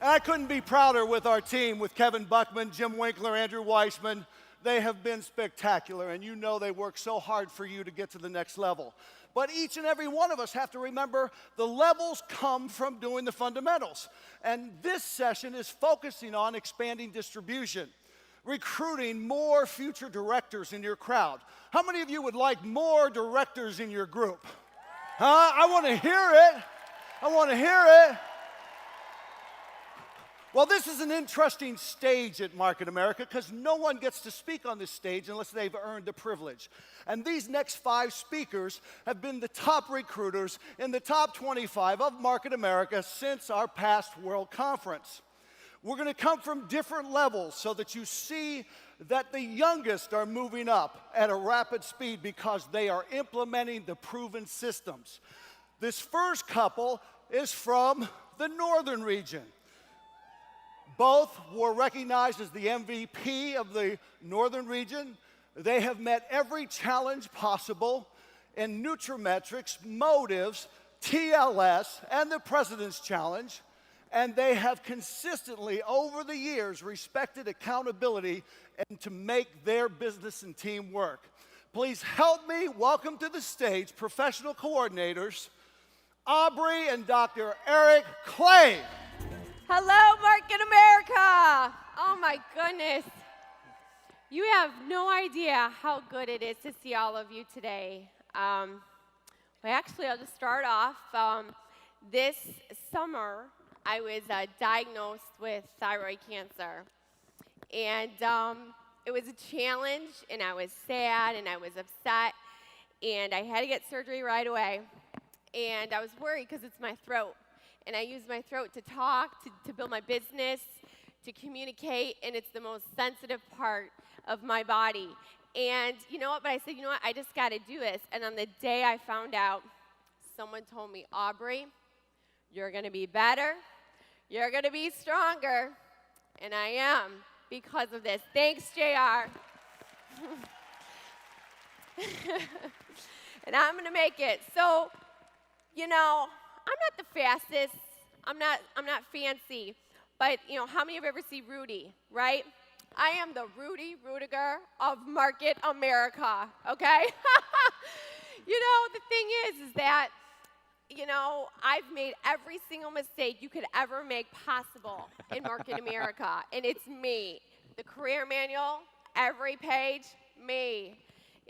And I couldn't be prouder with our team, with Kevin Buckman, Jim Winkler, Andrew Weissman. They have been spectacular, and you know they work so hard for you to get to the next level. But each and every one of us have to remember the levels come from doing the fundamentals. And this session is focusing on expanding distribution, recruiting more future directors in your crowd. How many of you would like more directors in your group? Huh? I want to hear it. I want to hear it. Well, this is an interesting stage at Market America because no one gets to speak on this stage unless they've earned the privilege. And these next 5 speakers have been the top recruiters in the top 25 of Market America since our past World Conference. We're going to come from different levels so that you see that the youngest are moving up at a rapid speed because they are implementing the proven systems. This first couple is from the northern region. Both were recognized as the MVP of the northern region. They have met every challenge possible in nutrimetrics, motives, TLS, and the President's Challenge. And they have consistently, over the years, respected accountability and to make their business and team work. Please help me welcome to the stage professional coordinators, Aubrey and Dr. Eric Clay. Hello, Market America. Oh, my goodness. You have no idea how good it is to see all of you today. Actually, I'll just start off. This summer, I was diagnosed with thyroid cancer. And it was a challenge, and I was sad, and I was upset. And I had to get surgery right away. And I was worried because it's my throat. And I use my throat to talk, to build my business, to communicate, and it's the most sensitive part of my body. And you know what? But I said, you know what? I just got to do this. And on the day I found out, someone told me, Aubrey, you're going to be better. You're going to be stronger. And I am because of this. Thanks, JR. And I'm going to make it. So, you know, I'm not the fastest. I'm not fancy. But, you know, how many of you ever seen Rudy, right? I am the Rudy Rudiger of Market America, okay? You know, the thing is that, you know, I've made every single mistake you could ever make possible in Market America, and it's me. The career manual, every page, me.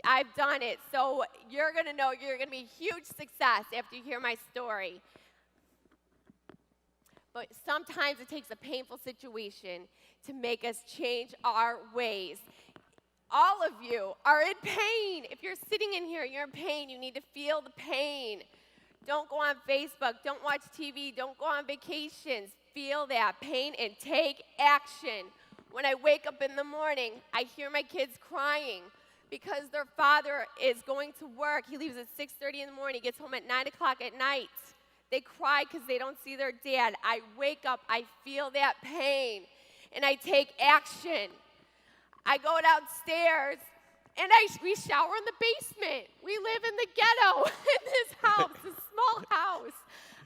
I've done it, so you're going to know you're going to be a huge success after you hear my story. But sometimes it takes a painful situation to make us change our ways. All of you are in pain. If you're sitting in here, you're in pain. You need to feel the pain. Don't go on Facebook. Don't watch TV. Don't go on vacations. Feel that pain and take action. When I wake up in the morning, I hear my kids crying because their father is going to work. He leaves at 6:30 in the morning. He gets home at 9 o'clock at night. They cry because they don't see their dad. I wake up, I feel that pain, and I take action. I go downstairs, and we shower in the basement. We live in the ghetto in this house, a small house.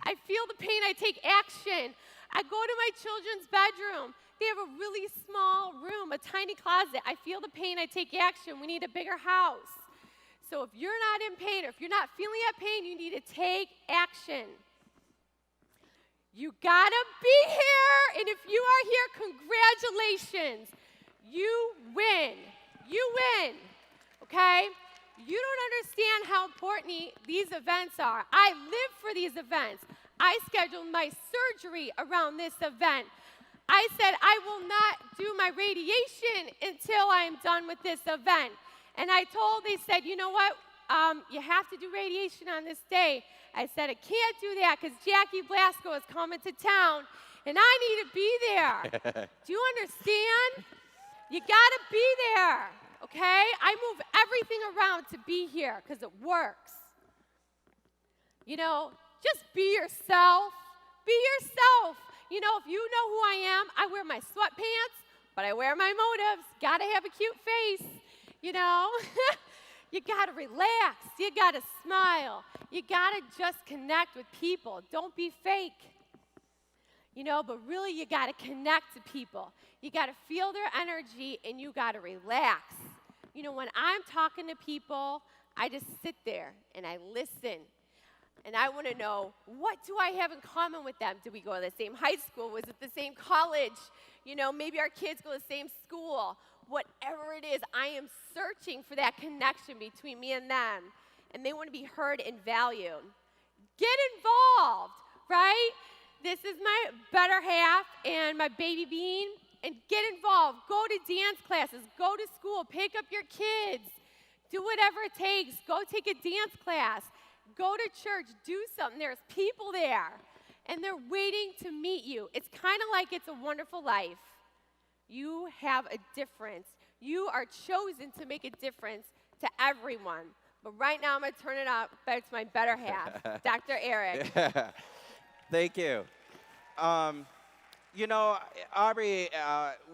I feel the pain, I take action. I go to my children's bedroom. They have a really small room, a tiny closet. I feel the pain, I take action. We need a bigger house. So if you're not in pain, or if you're not feeling that pain, you need to take action. You gotta be here, and if you are here, congratulations. You win. You win, okay? You don't understand how important these events are. I live for these events. I scheduled my surgery around this event. I said I will not do my radiation until I'm done with this event. And they said, you know what? You have to do radiation on this day. I said, I can't do that because Jackie Blasco is coming to town, and I need to be there. Do you understand? You got to be there, okay? I move everything around to be here because it works. You know, just be yourself. Be yourself. You know, if you know who I am, I wear my sweatpants, but I wear my motives. Got to have a cute face, you know? You got to relax. You got to smile. You got to just connect with people. Don't be fake. You know, but really you got to connect to people. You got to feel their energy and you got to relax. You know, when I'm talking to people, I just sit there and I listen. And I want to know, what do I have in common with them? Do we go to the same high school? Was it the same college? You know, maybe our kids go to the same school. Whatever it is, I am searching for that connection between me and them. And they want to be heard and valued. Get involved, right? This is my better half and my baby bean. And get involved. Go to dance classes. Go to school. Pick up your kids. Do whatever it takes. Go take a dance class. Go to church. Do something. There's people there. And they're waiting to meet you. It's kind of like It's a Wonderful Life. You have a difference. You are chosen to make a difference to everyone. But right now, I'm going to turn it up back to my better half, Dr. Eric. Thank you. You know, Aubrey,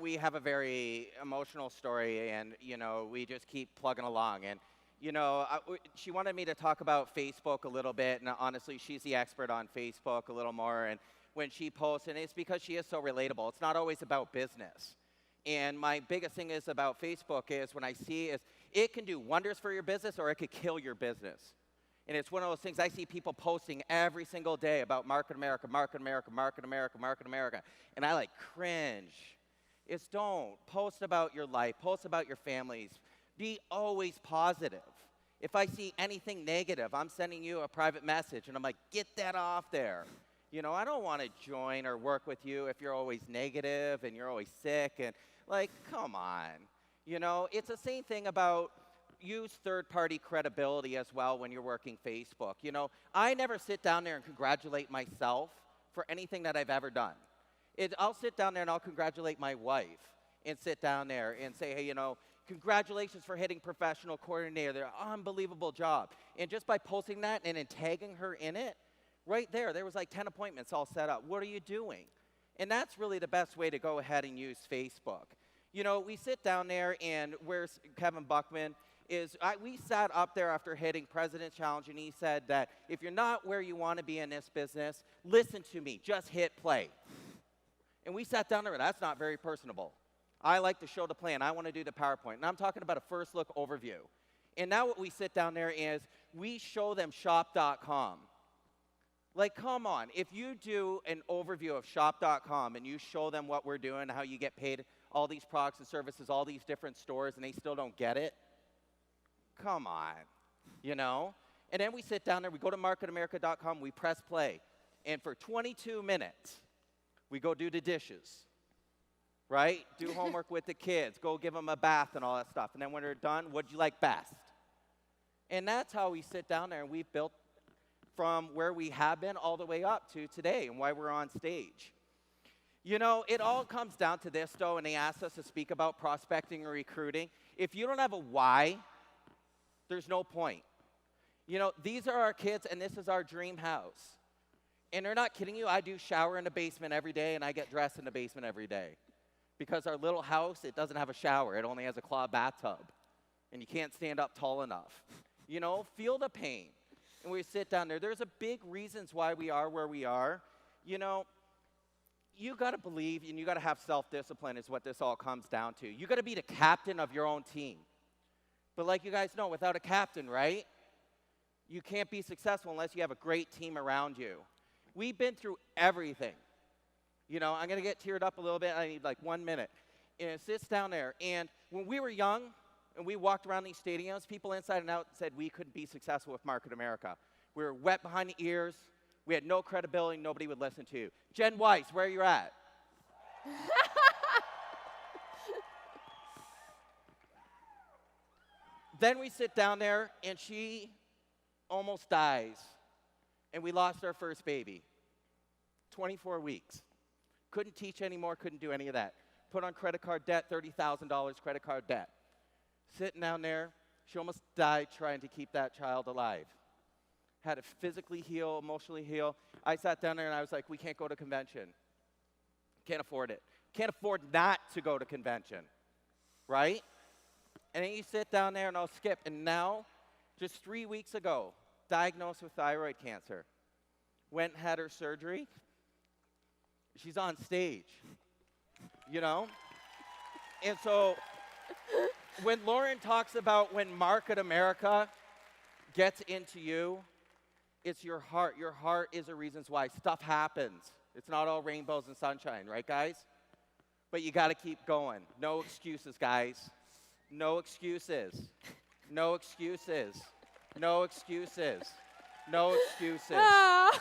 we have a very emotional story, and, you know, we just keep plugging along. And, you know, she wanted me to talk about Facebook a little bit, and honestly, she's the expert on Facebook a little more. And when she posts, and it's because she is so relatable. It's not always about business. And my biggest thing is about Facebook is when I see is it can do wonders for your business or it could kill your business. And it's one of those things I see people posting every single day about Market America, Market America, Market America, Market America. And I like cringe. It's don't. Post about your life. Post about your families. Be always positive. If I see anything negative, I'm sending you a private message. And I'm like, get that off there. You know, I don't want to join or work with you if you're always negative and you're always sick. And like, come on. You know, it's the same thing about use third-party credibility as well when you're working Facebook. You know, I never sit down there and congratulate myself for anything that I've ever done. I'll sit down there and I'll congratulate my wife and sit down there and say, hey, you know, congratulations for hitting professional coordinator. Unbelievable job. And just by posting that and then tagging her in it, right there was like 10 appointments all set up. What are you doing? And that's really the best way to go ahead and use Facebook. You know, we sit down there and where's Kevin Buckman is, we sat up there after hitting President's Challenge and he said that if you're not where you want to be in this business, listen to me, just hit play. And we sat down there and that's not very personable. I like to show the plan. I want to do the PowerPoint. And I'm talking about a first look overview. And now what we sit down there is we show them shop.com. Like, come on. If you do an overview of shop.com and you show them what we're doing, how you get paid, all these products and services, all these different stores, and they still don't get it, come on, you know? And then we sit down there, we go to marketamerica.com, we press play. And for 22 minutes, we go do the dishes, right? Do homework with the kids, go give them a bath and all that stuff. And then when they're done, what'd you like best? And that's how we sit down there and we've built from where we have been all the way up to today and why we're on stage. You know, it all comes down to this, though, and they asked us to speak about prospecting or recruiting. If you don't have a why, there's no point. You know, these are our kids, and this is our dream house. And they're not kidding you. I do shower in the basement every day, and I get dressed in the basement every day. Because our little house, it doesn't have a shower. It only has a cloth bathtub. And you can't stand up tall enough. You know, feel the pain. And we sit down there. There's a big reasons why we are where we are. You know, you got to believe and you got to have self-discipline is what this all comes down to. You got to be the captain of your own team. But like you guys know, without a captain, right, you can't be successful unless you have a great team around you. We've been through everything. You know, I'm going to get teared up a little bit. I need like 1 minute. And it sits down there. And when we were young and we walked around these stadiums, people inside and out said we couldn't be successful with Market America. We were wet behind the ears. We had no credibility. Nobody would listen to you. Jen Weiss, where are you at? Then we sit down there, and she almost dies. And we lost our first baby. 24 weeks. Couldn't teach anymore, couldn't do any of that. Put on credit card debt, $30,000 credit card debt. Sitting down there, she almost died trying to keep that child alive. Had to physically heal, emotionally heal. I sat down there and I was like, we can't go to convention. Can't afford it. Can't afford not to go to convention, right? And then you sit down there and I'll skip. And now, just 3 weeks ago, diagnosed with thyroid cancer. Went and had her surgery. she's on stage, you know? And so when Lauren talks about when Market America gets into you, it's your heart. Your heart is the reasons why stuff happens. It's not all rainbows and sunshine, right, guys? But you got to keep going. No excuses, guys. No excuses. No excuses. No excuses. No excuses. Oh,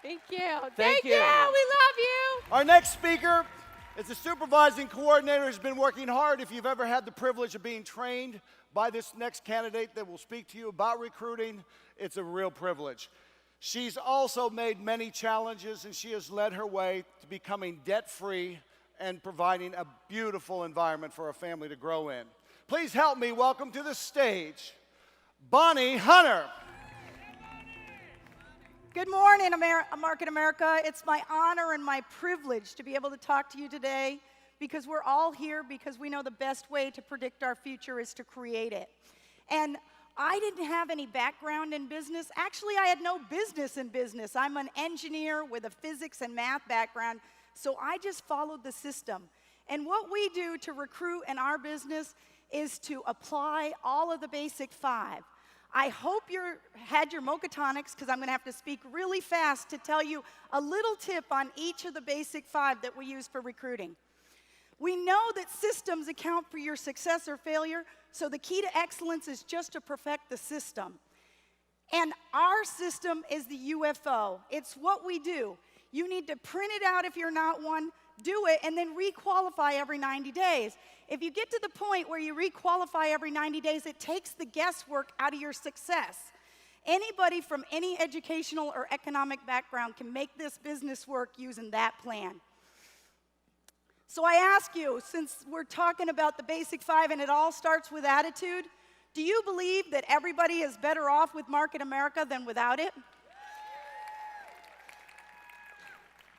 thank you. Thank you. We love you. Our next speaker is a supervising coordinator who's been working hard. If you've ever had the privilege of being trained by this next candidate that will speak to you about recruiting, it's a real privilege. She's also made many challenges, and she has led her way to becoming debt-free and providing a beautiful environment for a family to grow in. Please help me welcome to the stage, Bonnie Hunter. Good morning, Market America. It's my honor and my privilege to be able to talk to you today because we're all here because we know the best way to predict our future is to create it. And I didn't have any background in business. Actually, I had no business in business. I'm an engineer with a physics and math background, so I just followed the system. And what we do to recruit in our business is to apply all of the basic 5. I hope you had your Mokatonics, because I'm going to have to speak really fast to tell you a little tip on each of the basic 5 that we use for recruiting. We know that systems account for your success or failure, so the key to excellence is just to perfect the system. And our system is the UFO. It's what we do. You need to print it out if you're not one, do it, and then requalify every 90 days. If you get to the point where you requalify every 90 days, it takes the guesswork out of your success. Anybody from any educational or economic background can make this business work using that plan. So I ask you, since we're talking about the basic 5 and it all starts with attitude, do you believe that everybody is better off with Market America than without it?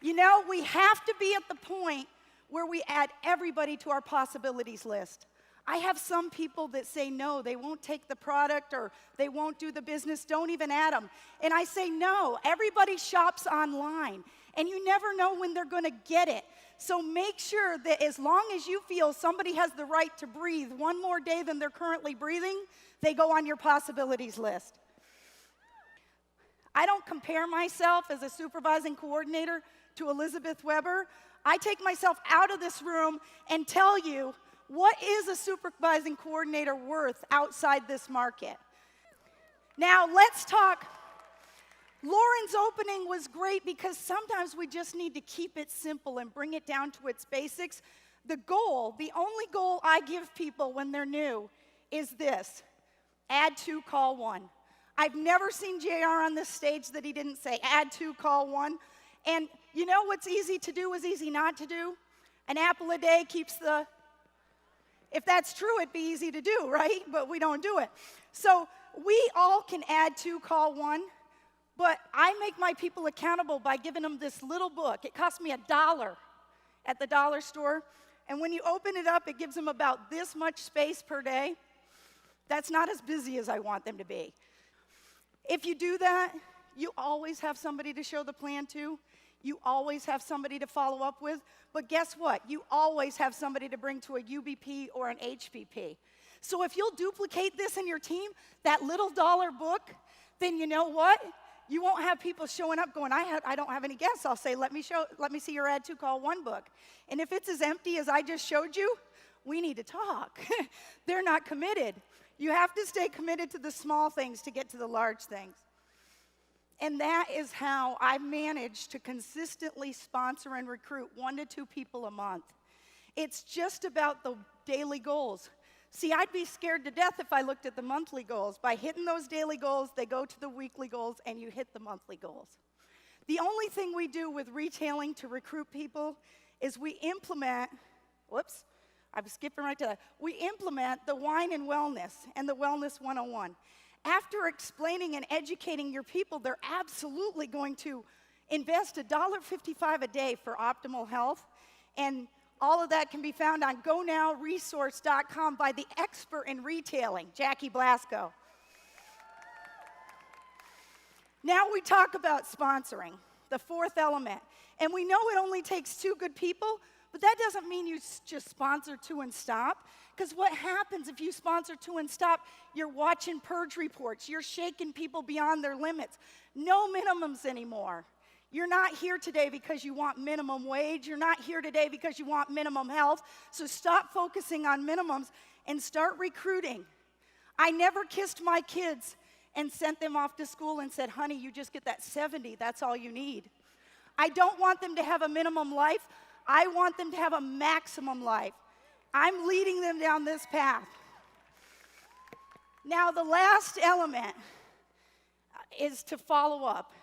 You know, we have to be at the point where we add everybody to our possibilities list. I have some people that say no, they won't take the product or they won't do the business, don't even add them. And I say no, everybody shops online and you never know when they're gonna get it. So make sure that as long as you feel somebody has the right to breathe one more day than they're currently breathing, they go on your possibilities list. I don't compare myself as a supervising coordinator to Elizabeth Weber. I take myself out of this room and tell you what is a supervising coordinator worth outside this market. Now let's talk. Lauren's opening was great because sometimes we just need to keep it simple and bring it down to its basics. The goal, the only goal I give people when they're new is this: add 2, call 1. I've never seen JR on this stage that he didn't say add 2, call 1. And you know what's easy to do is easy not to do? An apple a day keeps the... If that's true, it'd be easy to do, right? But we don't do it. So we all can add 2, call 1, but I make my people accountable by giving them this little book. It cost me $1 at the dollar store, and when you open it up, it gives them about this much space per day. That's not as busy as I want them to be. If you do that, you always have somebody to show the plan to. You always have somebody to follow up with. But guess what? You always have somebody to bring to a UBP or an HPP. So if you'll duplicate this in your team, that little dollar book, then you know what? You won't have people showing up going, I don't have any guests. I'll say, let me see your add 2, call 1 book. And if it's as empty as I just showed you, we need to talk. They're not committed. You have to stay committed to the small things to get to the large things. And that is how I've managed to consistently sponsor and recruit 1 to 2 people a month. It's just about the daily goals. See, I'd be scared to death if I looked at the monthly goals. By hitting those daily goals, they go to the weekly goals, and you hit the monthly goals. The only thing we do with retailing to recruit people is we implement, whoops, I'm skipping right to that. We implement the wine and wellness and the wellness 101. After explaining and educating your people, they're absolutely going to invest $1.55 a day for optimal health. And all of that can be found on GoNowResource.com by the expert in retailing, Jackie Blasco. Now we talk about sponsoring. the fourth element. And we know it only takes 2 good people, but that doesn't mean you just sponsor 2 and stop. Because what happens if you sponsor 2 and stop? You're watching purge reports. You're shaking people beyond their limits. No minimums anymore. You're not here today because you want minimum wage. You're not here today because you want minimum health. So stop focusing on minimums and start recruiting. I never kissed my kids and sent them off to school and said, honey, you just get that 70. That's all you need. I don't want them to have a minimum life. I want them to have a maximum life. I'm leading them down this path. Now, the last element is to follow up.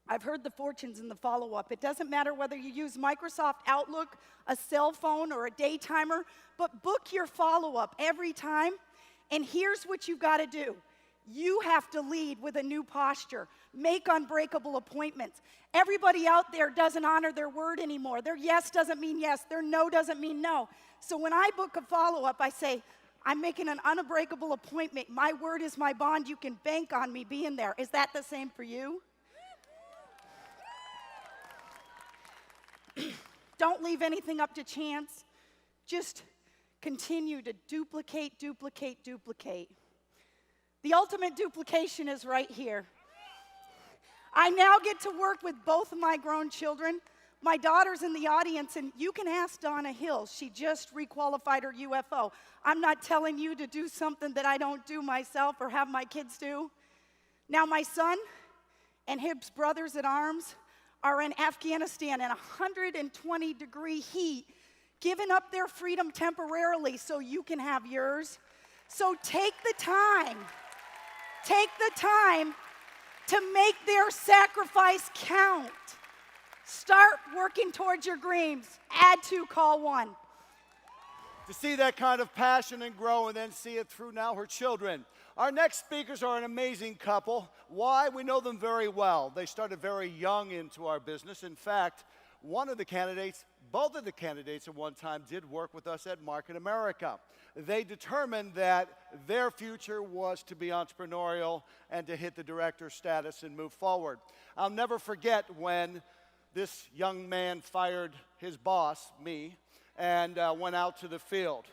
I've heard the fortunes in the follow-up. It doesn't matter whether you use Microsoft Outlook, a cell phone, or a day timer, but book your follow-up every time. And here's what you've got to do. You have to lead with a new posture. Make unbreakable appointments. Everybody out there doesn't honor their word anymore. Their yes doesn't mean yes. Their no doesn't mean no. So when I book a follow-up, I say, I'm making an unbreakable appointment. My word is my bond. You can bank on me being there. Is that the same for you? Don't leave anything up to chance. Just continue to duplicate, duplicate, duplicate. The ultimate duplication is right here. I now get to work with both of my grown children. My daughter's in the audience, and you can ask Donna Hill. She just requalified her UFO. I'm not telling you to do something that I don't do myself or have my kids do. Now, my son and his brothers at arms are in Afghanistan in 120-degree heat, giving up their freedom temporarily so you can have yours. So take the time to make their sacrifice count. Start working towards your dreams. Add 2, call 1. To see that kind of passion and grow and then see it through now her children. Our next speakers are an amazing couple. Why? We know them very well. They started very young into our business. In fact, both of the candidates at one time did work with us at Market America. They determined that their future was to be entrepreneurial and to hit the director status and move forward. I'll never forget when this young man fired his boss, me, and went out to the field.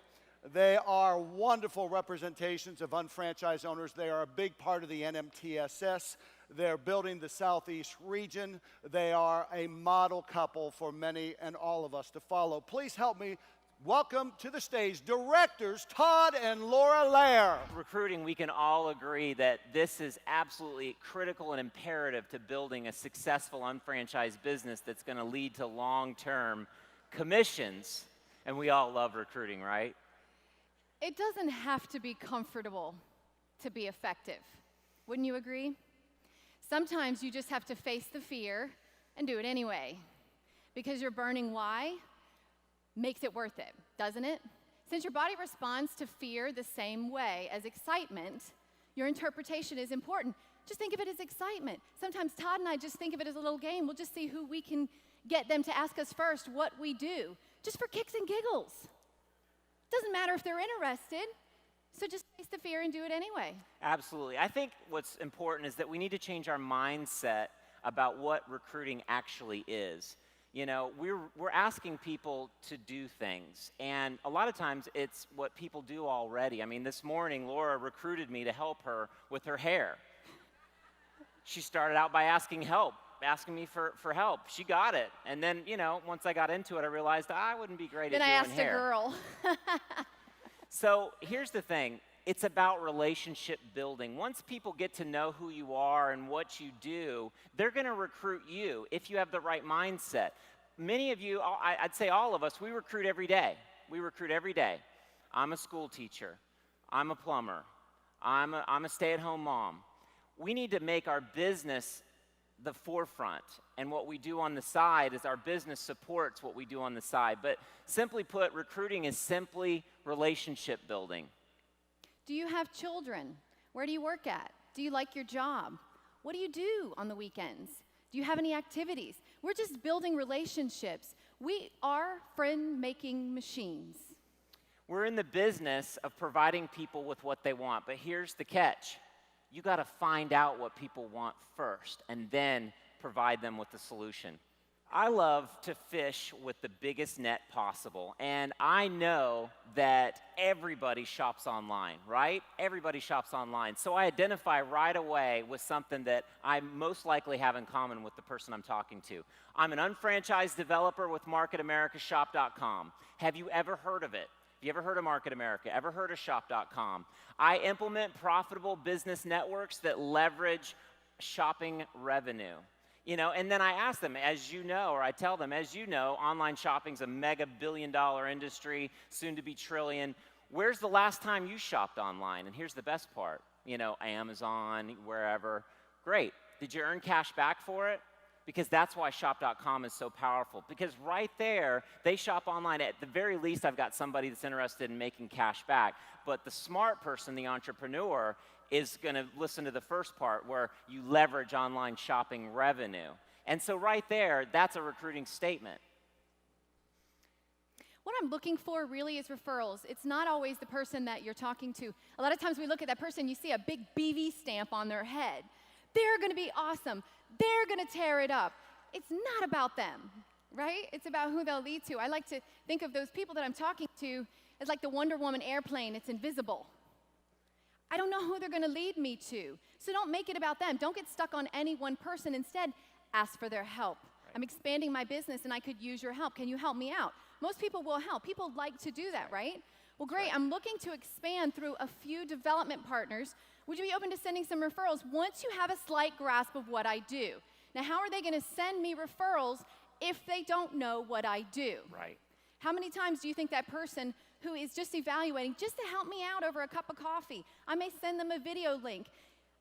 They are wonderful representations of unfranchised owners. They are a big part of the NMTSS. They're building the Southeast region. They are a model couple for many and all of us to follow. Please help me welcome to the stage directors Todd and Laire. Recruiting, we can all agree that this is absolutely critical and imperative to building a successful unfranchised business that's going to lead to long-term commissions. And we all love recruiting, right? It doesn't have to be comfortable to be effective. Wouldn't you agree? Sometimes you just have to face the fear and do it anyway. Because your burning why makes it worth it, doesn't it? Since your body responds to fear the same way as excitement, your interpretation is important. Just think of it as excitement. Sometimes Todd and I just think of it as a little game. We'll just see who we can get them to ask us first what we do, just for kicks and giggles. Doesn't matter if they're interested, so just face the fear and do it anyway. Absolutely. I think what's important is that we need to change our mindset about what recruiting actually is. You know, we're asking people to do things, and a lot of times it's what people do already. I mean, this morning, Laura recruited me to help her with her hair. She started out by asking me for help. She got it. And then, you know, once I got into it, I realized I wouldn't be great at doing hair. Then I asked a girl. So here's the thing. It's about relationship building. Once people get to know who you are and what you do, they're going to recruit you if you have the right mindset. Many of you, I'd say all of us, we recruit every day. We recruit every day. I'm a school teacher. I'm a plumber. I'm a stay-at-home mom. We need to make our business the forefront, and what we do on the side is our business supports what we do on the side. But simply put, recruiting is simply relationship building. Do you have children? Where do you work at? Do you like your job? What do you do on the weekends? Do you have any activities? We're just building relationships. We are friend-making machines. We're in the business of providing people with what they want, but here's the catch. You got to find out what people want first and then provide them with the solution. I love to fish with the biggest net possible, and I know that everybody shops online, right? Everybody shops online. So I identify right away with something that I most likely have in common with the person I'm talking to. I'm an unfranchised developer with MarketAmericaShop.com. Have you ever heard of it? Have you ever heard of Market America? Ever heard of Shop.com? I implement profitable business networks that leverage shopping revenue. You know, and then I ask them, as you know, or I tell them, as you know, online shopping's a mega billion-dollar industry, soon to be trillion. Where's the last time you shopped online? And here's the best part. You know, Amazon, wherever. Great. Did you earn cash back for it? Because that's why Shop.com is so powerful. Because right there, they shop online. At the very least, I've got somebody that's interested in making cash back. But the smart person, the entrepreneur, is going to listen to the first part where you leverage online shopping revenue. And so right there, that's a recruiting statement. What I'm looking for really is referrals. It's not always the person that you're talking to. A lot of times we look at that person, you see a big BV stamp on their head. They're going to be awesome. They're going to tear it up. It's not about them, right? It's about who they'll lead to. I like to think of those people that I'm talking to as like the Wonder Woman airplane. It's invisible. I don't know who they're going to lead me to. So don't make it about them. Don't get stuck on any one person. Instead, ask for their help. Right. I'm expanding my business, and I could use your help. Can you help me out? Most people will help. People like to do that, right? Well, great. Right. I'm looking to expand through a few development partners. Would you be open to sending some referrals once you have a slight grasp of what I do? Now, how are they going to send me referrals if they don't know what I do? Right. How many times do you think that person who is just evaluating, just to help me out over a cup of coffee, I may send them a video link.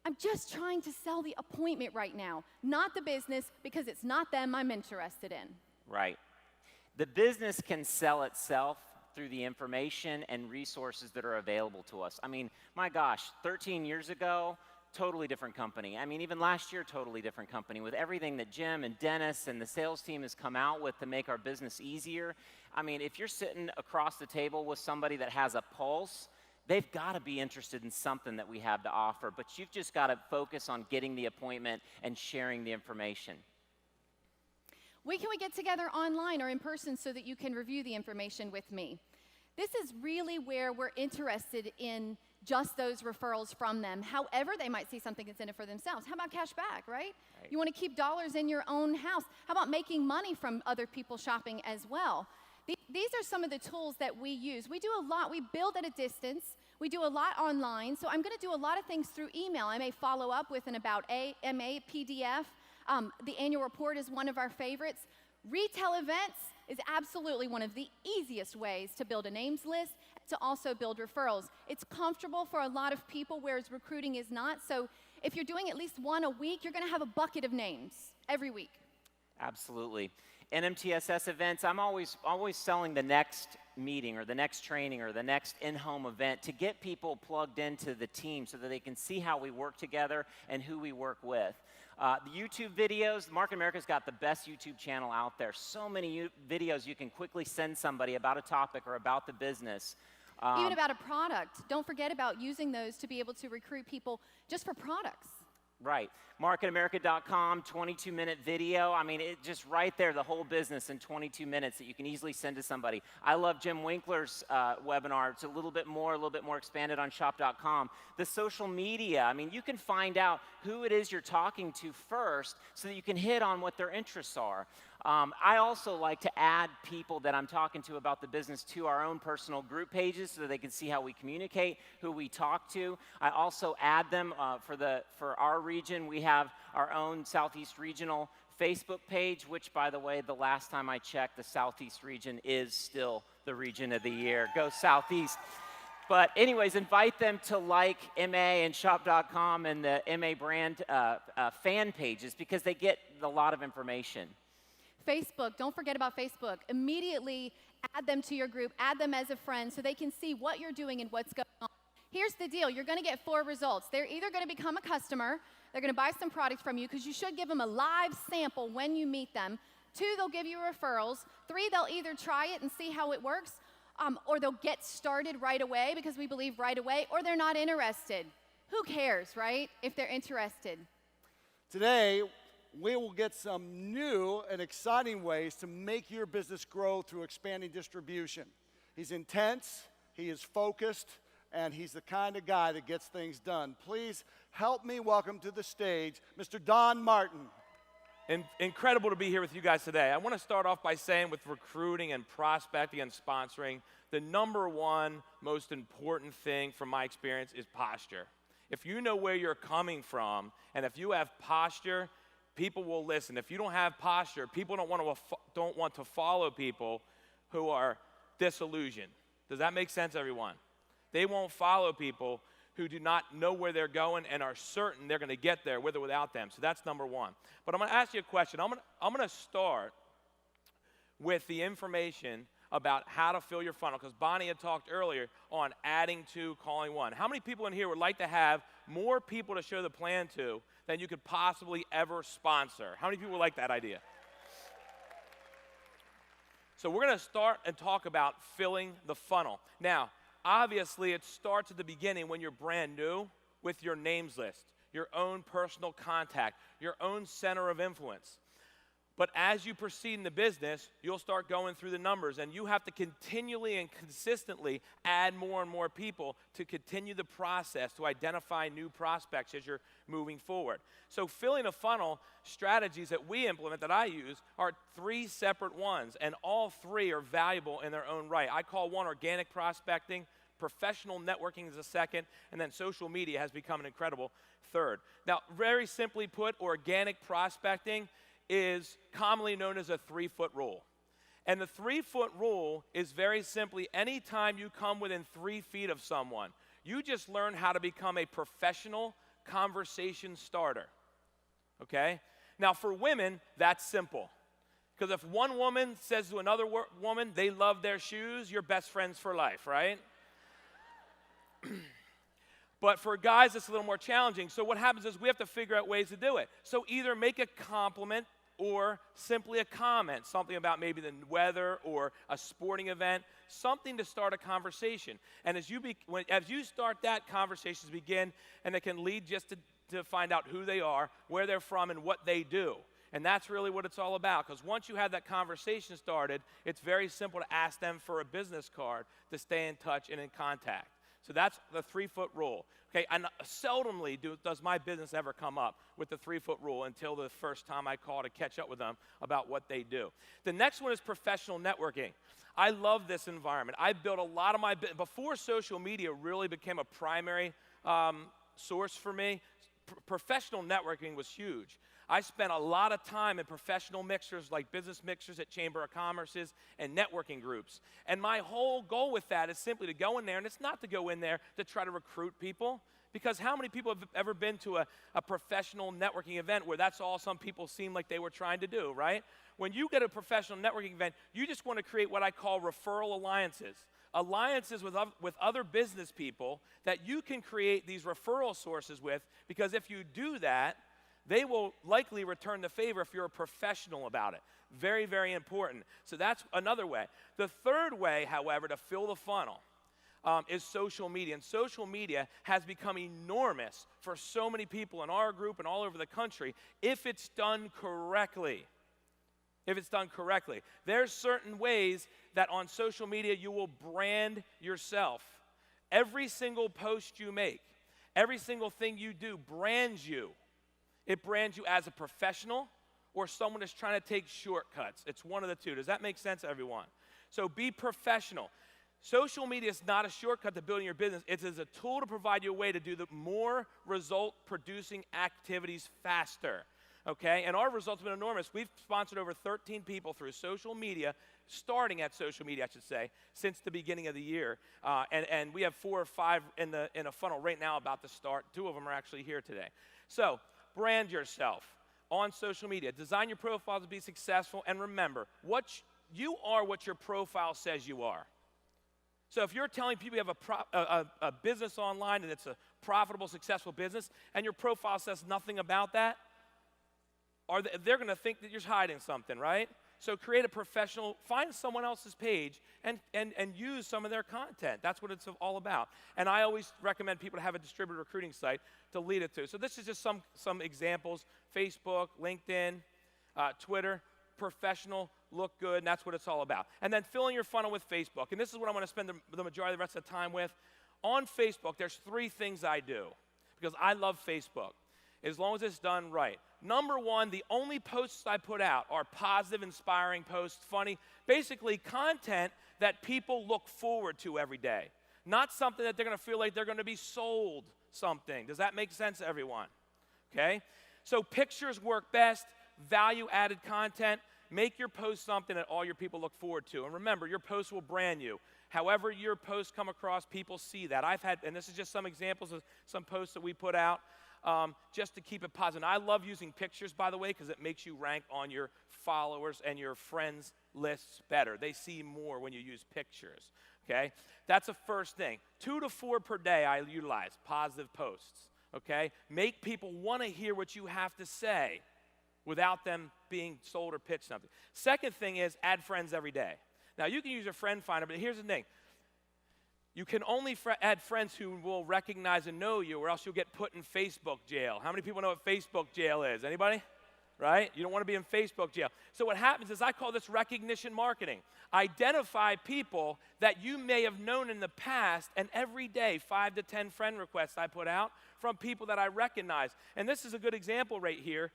I'm just trying to sell the appointment right now, not the business, because it's not them I'm interested in. Right. The business can sell itself through the information and resources that are available to us. I mean, my gosh, 13 years ago, totally different company. I mean, even last year, totally different company with everything that Jim and Dennis and the sales team has come out with to make our business easier. I mean, if you're sitting across the table with somebody that has a pulse, they've got to be interested in something that we have to offer, but you've just got to focus on getting the appointment and sharing the information. When can we get together online or in person so that you can review the information with me? This is really where we're interested in just those referrals from them. However, they might see something that's in it for themselves. How about cash back, right? You want to keep dollars in your own house. How about making money from other people shopping as well? These are some of the tools that we use. We do a lot. We build at a distance. We do a lot online. So I'm going to do a lot of things through email. I may follow up with an About MA PDF. The annual report is one of our favorites. Retail events is absolutely one of the easiest ways to build a names list, to also build referrals. It's comfortable for a lot of people, whereas recruiting is not. So if you're doing at least one a week, you're going to have a bucket of names every week. Absolutely. NMTSS events, I'm always selling the next meeting or the next training or the next in-home event to get people plugged into the team so that they can see how we work together and who we work with. The YouTube videos, Market America's got the best YouTube channel out there. So many videos you can quickly send somebody about a topic or about the business. Even about a product. Don't forget about using those to be able to recruit people just for products. Right. MarketAmerica.com, 22-minute video. I mean, it just right there, the whole business in 22 minutes that you can easily send to somebody. I love Jim Winkler's webinar. It's a little bit more expanded on shop.com. The social media, I mean, you can find out who it is you're talking to first so that you can hit on what their interests are. I also like to add people that I'm talking to about the business to our own personal group pages so that they can see how we communicate, who we talk to. I also add them for our region. We have our own Southeast Regional Facebook page, which, by the way, the last time I checked, the Southeast region is still the region of the year. Go Southeast. But anyways, invite them to like MA and shop.com and the MA brand fan pages because they get a lot of information. Facebook, don't forget about Facebook. Immediately add them to your group, add them as a friend so they can see what you're doing and what's going on. Here's the deal, you're gonna get 4 results. They're either gonna become a customer, they're gonna buy some product from you because you should give them a live sample when you meet them. 2, they'll give you referrals. 3, they'll either try it and see how it works, or they'll get started right away because we believe right away, or they're not interested. Who cares, right? If they're interested. Today, we will get some new and exciting ways to make your business grow through expanding distribution. He's intense, he is focused, and he's the kind of guy that gets things done. Please help me welcome to the stage Mr. Don Martin. Incredible to be here with you guys today. I want to start off by saying with recruiting and prospecting and sponsoring, the number one most important thing from my experience is posture. If you know where you're coming from, and if you have posture, people will listen. If you don't have posture, people don't want to follow people who are disillusioned. Does that make sense, everyone? They won't follow people who do not know where they're going and are certain they're going to get there with or without them. So that's number one. But I'm going to ask you a question. I'm going to start with the information about how to fill your funnel, because Bonnie had talked earlier on adding to, calling one. How many people in here would like to have more people to show the plan to than you could possibly ever sponsor? How many people would like that idea? So we're going to start and talk about filling the funnel. Now, obviously, it starts at the beginning when you're brand new with your names list, your own personal contact, your own center of influence. But as you proceed in the business, you'll start going through the numbers, and you have to continually and consistently add more and more people to continue the process to identify new prospects as you're moving forward. So filling a funnel strategies that we implement, that I use, are 3 separate ones, and all 3 are valuable in their own right. I call one organic prospecting, professional networking is a second, and then social media has become an incredible third. Now, very simply put, organic prospecting is commonly known as a 3-foot rule. And the 3-foot rule is very simply anytime you come within 3 feet of someone, you just learn how to become a professional conversation starter, okay? Now for women, that's simple. Because if one woman says to another woman they love their shoes, you're best friends for life, right? But for guys, it's a little more challenging. So what happens is we have to figure out ways to do it. So either make a compliment or simply a comment, something about maybe the weather or a sporting event, something to start a conversation. And as you start that, conversations begin, and it can lead just to find out who they are, where they're from, and what they do. And that's really what it's all about, because once you have that conversation started, it's very simple to ask them for a business card to stay in touch and in contact. So that's the 3-foot rule. Okay, and seldomly does my business ever come up with the 3-foot rule until the first time I call to catch up with them about what they do. The next one is professional networking. I love this environment. I built a lot of my business. Before social media really became a primary source for me, professional networking was huge. I spent a lot of time in professional mixers like business mixers at Chamber of Commerce's and networking groups. And my whole goal with that is simply to go in there, and it's not to go in there to try to recruit people, because how many people have ever been to a professional networking event where that's all some people seem like they were trying to do, right? When you get a professional networking event, you just want to create what I call referral alliances. Alliances with other business people that you can create these referral sources with, because if you do that, they will likely return the favor if you're a professional about it. Very, very important. So that's another way. The third way, however, to fill the funnel is social media. And social media has become enormous for so many people in our group and all over the country if it's done correctly. If it's done correctly. There's certain ways that on social media you will brand yourself. Every single post you make, every single thing you do brands you. It brands you as a professional or someone that's trying to take shortcuts. It's one of the two. Does that make sense, everyone? So be professional. Social media is not a shortcut to building your business. It is a tool to provide you a way to do the more result-producing activities faster, okay? And our results have been enormous. We've sponsored over 13 people through social media, starting at social media, I should say, since the beginning of the year. And we have 4 or 5 in a funnel right now about to start. 2 of them are actually here today. So brand yourself on social media. Design your profile to be successful. And remember, you are what your profile says you are. So if you're telling people you have a business online and it's a profitable, successful business, and your profile says nothing about that, they're going to think that you're hiding something, right? So create a professional, find someone else's page and use some of their content. That's what it's all about. And I always recommend people to have a distributed recruiting site to lead it to. So this is just some examples: Facebook, LinkedIn, Twitter, professional, look good, and that's what it's all about. And then filling your funnel with Facebook. And this is what I want to spend the majority of the rest of the time with. On Facebook, there's 3 things I do because I love Facebook, as long as it's done right. Number 1, the only posts I put out are positive, inspiring posts, funny, basically content that people look forward to every day. Not something that they're going to feel like they're going to be sold something. Does that make sense, everyone? Okay? So pictures work best, value-added content. Make your post something that all your people look forward to. And remember, your post will brand you. However your posts come across, people see that. I've had, and this is just some examples of some posts that we put out, just to keep it positive. And I love using pictures, by the way, because it makes you rank on your followers and your friends lists better. They see more when you use pictures, okay? That's the first thing. 2 to 4 per day I utilize, positive posts, okay? Make people want to hear what you have to say without them being sold or pitched something. Second thing is add friends every day. Now, you can use a friend finder, but here's the thing. You can only add friends who will recognize and know you, or else you'll get put in Facebook jail. How many people know what Facebook jail is? Anybody? Right? You don't want to be in Facebook jail. So what happens is I call this recognition marketing. Identify people that you may have known in the past, and every day, 5 to 10 friend requests I put out from people that I recognize. And this is a good example right here.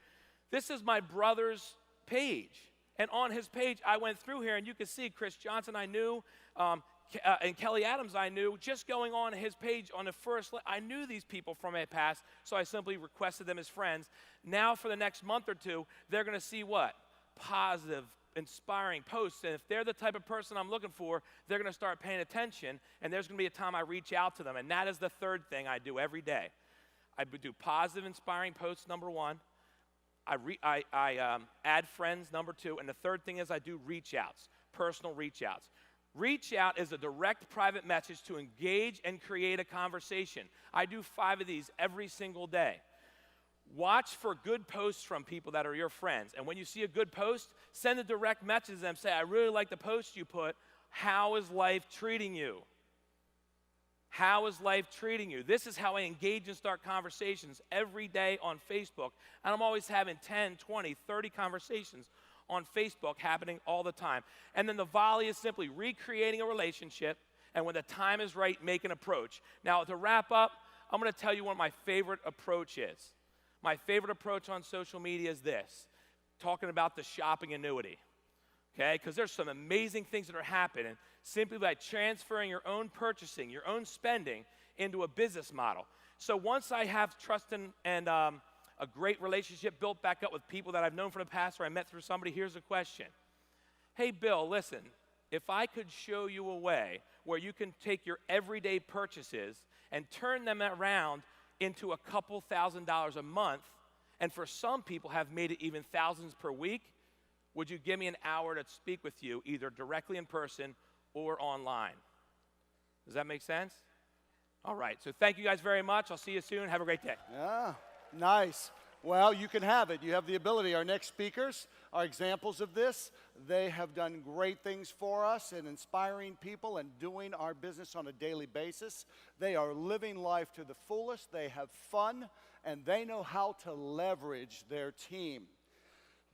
This is my brother's page. And on his page, I went through here, and you can see Chris Johnson I knew, and Kelly Adams I knew. Just going on his page on the first list, I knew these people from a past, so I simply requested them as friends. Now for the next month or 2, they're going to see what? Positive, inspiring posts. And if they're the type of person I'm looking for, they're going to start paying attention, and there's going to be a time I reach out to them. And that is the third thing I do every day. I do positive, inspiring posts, number 1. I add friends, number 2, and the third thing is I do reach outs, personal reach outs. Reach out is a direct private message to engage and create a conversation. I do 5 of these every single day. Watch for good posts from people that are your friends, and when you see a good post, send a direct message to them. Say, I really like the post you put. How is life treating you? How is life treating you? This is how I engage and start conversations every day on Facebook. And I'm always having 10, 20, 30 conversations on Facebook happening all the time. And then the volley is simply recreating a relationship, and when the time is right, make an approach. Now, to wrap up, I'm going to tell you what my favorite approach is. My favorite approach on social media is this, talking about the shopping annuity. Okay, because there's some amazing things that are happening simply by transferring your own purchasing, your own spending into a business model. So once I have trust and a great relationship built back up with people that I've known from the past or I met through somebody, here's a question. Hey, Bill, listen, if I could show you a way where you can take your everyday purchases and turn them around into a couple $1,000s a month, and for some people have made it even thousands per week, would you give me an hour to speak with you, either directly in person or online? Does that make sense? All right, so thank you guys very much. I'll see you soon. Have a great day. Yeah, nice. Well, you can have it. You have the ability. Our next speakers are examples of this. They have done great things for us in inspiring people and doing our business on a daily basis. They are living life to the fullest. They have fun, and they know how to leverage their team.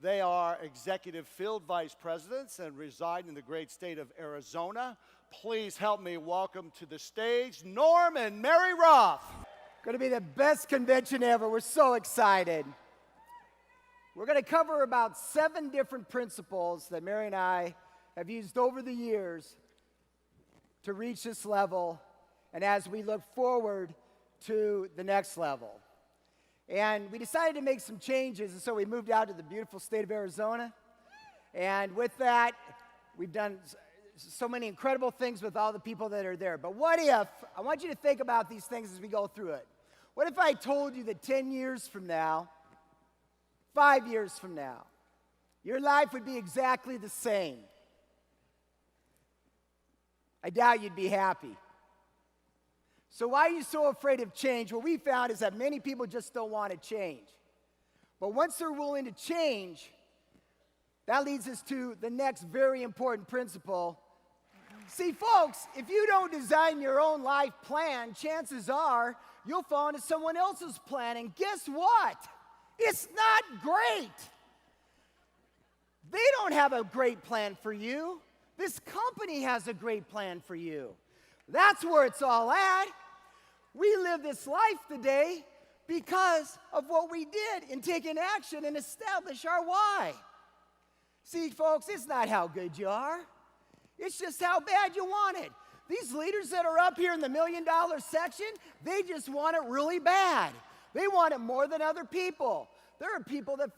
They are executive field vice presidents and reside in the great state of Arizona. Please help me welcome to the stage Norm and Mary Roth. Going to be the best convention ever. We're so excited. We're going to cover about 7 different principles that Mary and I have used over the years to reach this level and as we look forward to the next level. And we decided to make some changes, and so we moved out to the beautiful state of Arizona. And with that, we've done so many incredible things with all the people that are there. But what if, I want you to think about these things as we go through it. What if I told you that 10 years from now, 5 years from now, your life would be exactly the same? I doubt you'd be happy. So why are you so afraid of change? What we found is that many people just don't want to change. But once they're willing to change, That leads us to the next very important principle. See, folks, if you don't design your own life plan, chances are you'll fall into someone else's plan. And guess what? It's not great. They don't have a great plan for you. This company has a great plan for you. That's where it's all at. We live this life today because of what we did in taking action and establish our why. See, folks, it's not how good you are. It's just how bad you want it. These leaders that are up here in the $1 million section, they just want it really bad. They want it more than other people. There are people that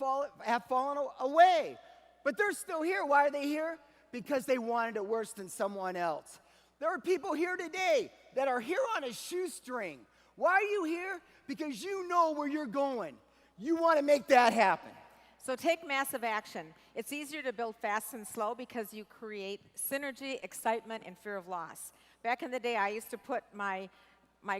have fallen away, but they're still here. Why are they here? Because they wanted it worse than someone else. There are people here today that are here on a shoestring. Why are you here? Because you know where you're going. You want to make that happen. So take massive action. It's easier to build fast and slow because you create synergy, excitement, and fear of loss. Back in the day, I used to put my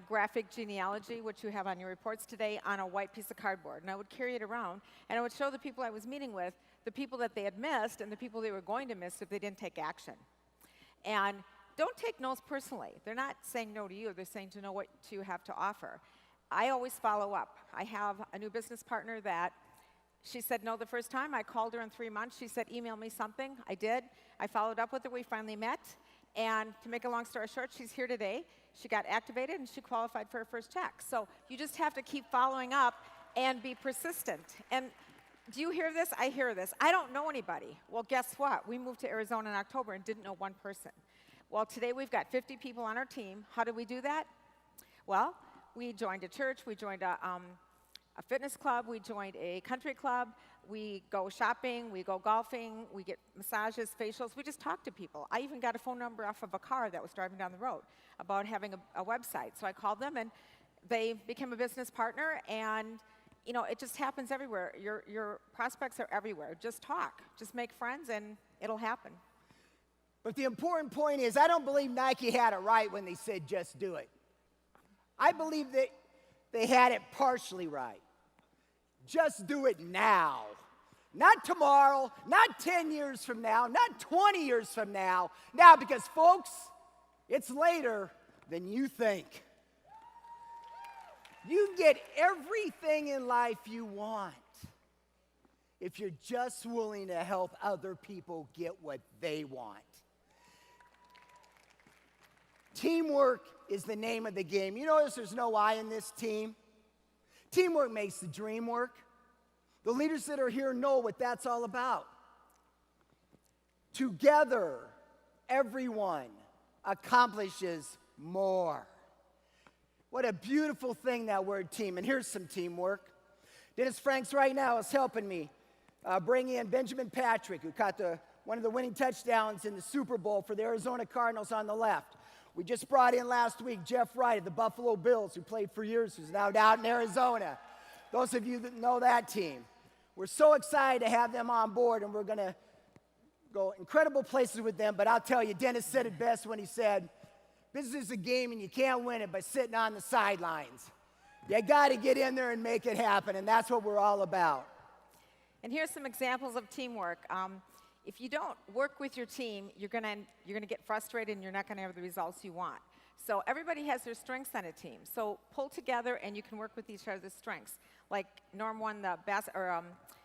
graphic genealogy, which you have on your reports today, on a white piece of cardboard. And I would carry it around, and I would show the people I was meeting with, the people that they had missed, and the people they were going to miss if they didn't take action. And don't take no's personally. They're not saying no to you. They're saying to know what you have to offer. I always follow up. I have a new business partner that she said no the first time. I called her in 3 months. She said, email me something. I did. I followed up with her. We finally met. And to make a long story short, she's here today. She got activated, and she qualified for her first check. So you just have to keep following up and be persistent. And do you hear this? I hear this. I don't know anybody. Well, guess what? We moved to Arizona in October and didn't know one person. Well, today we've got 50 people on our team. How did we do that? Well, we joined a church. We joined a fitness club. We joined a country club. We go shopping. We go golfing. We get massages, facials. We just talk to people. I even got a phone number off of a car that was driving down the road about having a website. So I called them, and they became a business partner. And you know, it just happens everywhere. Your prospects are everywhere. Just talk. Just make friends, and it'll happen. But the important point is, I don't believe Nike had it right when they said just do it. I believe that they had it partially right. Just do it now. Not tomorrow, not 10 years from now, not 20 years from now. Now, because folks, it's later than you think. You can get everything in life you want if you're just willing to help other people get what they want. Teamwork is the name of the game. You notice there's no I in this team? Teamwork makes the dream work. The leaders that are here know what that's all about. Together, everyone accomplishes more. What a beautiful thing, that word team. And here's some teamwork. Dennis Franks right now is helping me bring in Benjamin Patrick, who caught one of the winning touchdowns in the Super Bowl for the Arizona Cardinals on the left. We just brought in last week Jeff Wright of the Buffalo Bills, who played for years, who's now out in Arizona. Those of you that know that team. We're so excited to have them on board, and we're going to go incredible places with them. But I'll tell you, Dennis said it best when he said, business is a game, and you can't win it by sitting on the sidelines. You got to get in there and make it happen, and that's what we're all about. And here's some examples of teamwork. If you don't work with your team, you're gonna get frustrated, and you're not gonna have the results you want. So everybody has their strengths on a team. So pull together, and you can work with each other's strengths. Like Norm won the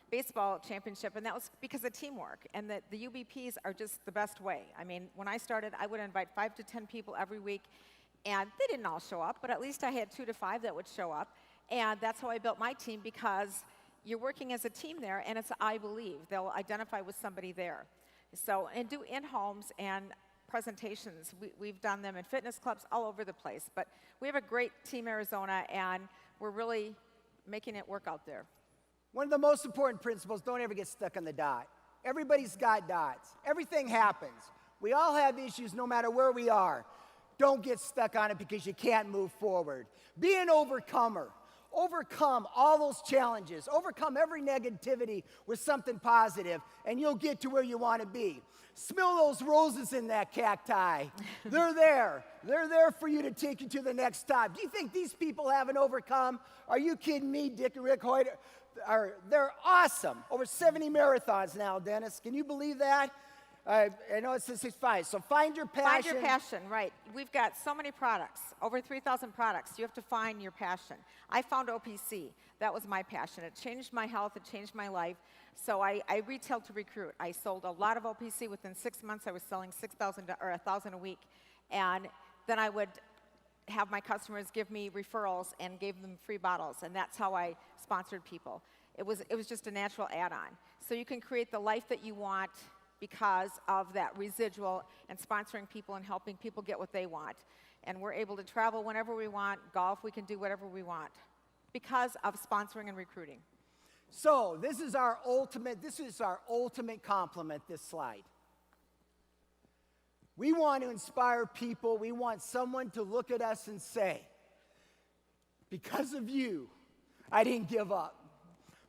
baseball championship, and that was because of teamwork. And the UBPs are just the best way. I mean, when I started, I would invite 5 to 10 people every week, and they didn't all show up, but at least I had 2 to 5 that would show up. And that's how I built my team, because you're working as a team there, and it's I believe. They'll identify with somebody there. So, and do in-homes and presentations. We've done them in fitness clubs all over the place. But we have a great team, Arizona, and we're really making it work out there. One of the most important principles, don't ever get stuck on the dot. Everybody's got dots. Everything happens. We all have issues no matter where we are. Don't get stuck on it because you can't move forward. Be an overcomer. Overcome all those challenges. Overcome every negativity with something positive, and you'll get to where you want to be. Smell those roses in that cacti. They're there. They're there for you to take you to the next stop. Do you think these people haven't overcome? Are you kidding me, Dick and Rick Hoyt? They're awesome. Over 70 marathons now, Dennis. Can you believe that? I know it's 65. So find your passion. Find your passion, right. We've got so many products, over 3,000 products. You have to find your passion. I found OPC. That was my passion. It changed my health. It changed my life. So I retailed to recruit. I sold a lot of OPC. Within 6 months, I was selling 6,000 or 1,000 a week. And then I would have my customers give me referrals and gave them free bottles. And that's how I sponsored people. It was just a natural add-on. So you can create the life that you want because of that residual and sponsoring people and helping people get what they want. And we're able to travel whenever we want, golf, we can do whatever we want because of sponsoring and recruiting. So this is our ultimate compliment, this slide. We want to inspire people. We want someone to look at us and say, because of you, I didn't give up.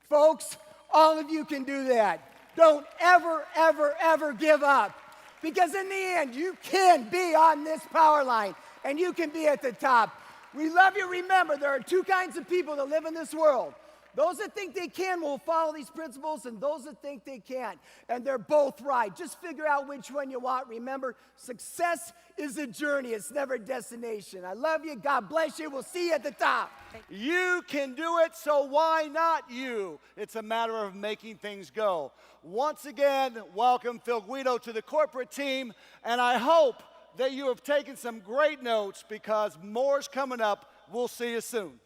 Folks, all of you can do that. Don't ever, ever, ever give up. Because in the end, you can be on this power line, and you can be at the top. We love you. Remember, there are two kinds of people that live in this world. Those that think they can will follow these principles, and those that think they can't. And they're both right. Just figure out which one you want. Remember, success is a journey. It's never a destination. I love you. God bless you. We'll see you at the top. You can do it, so why not you? It's a matter of making things go. Once again, welcome Phil Guido to the corporate team, and I hope that you have taken some great notes because more's coming up. We'll see you soon.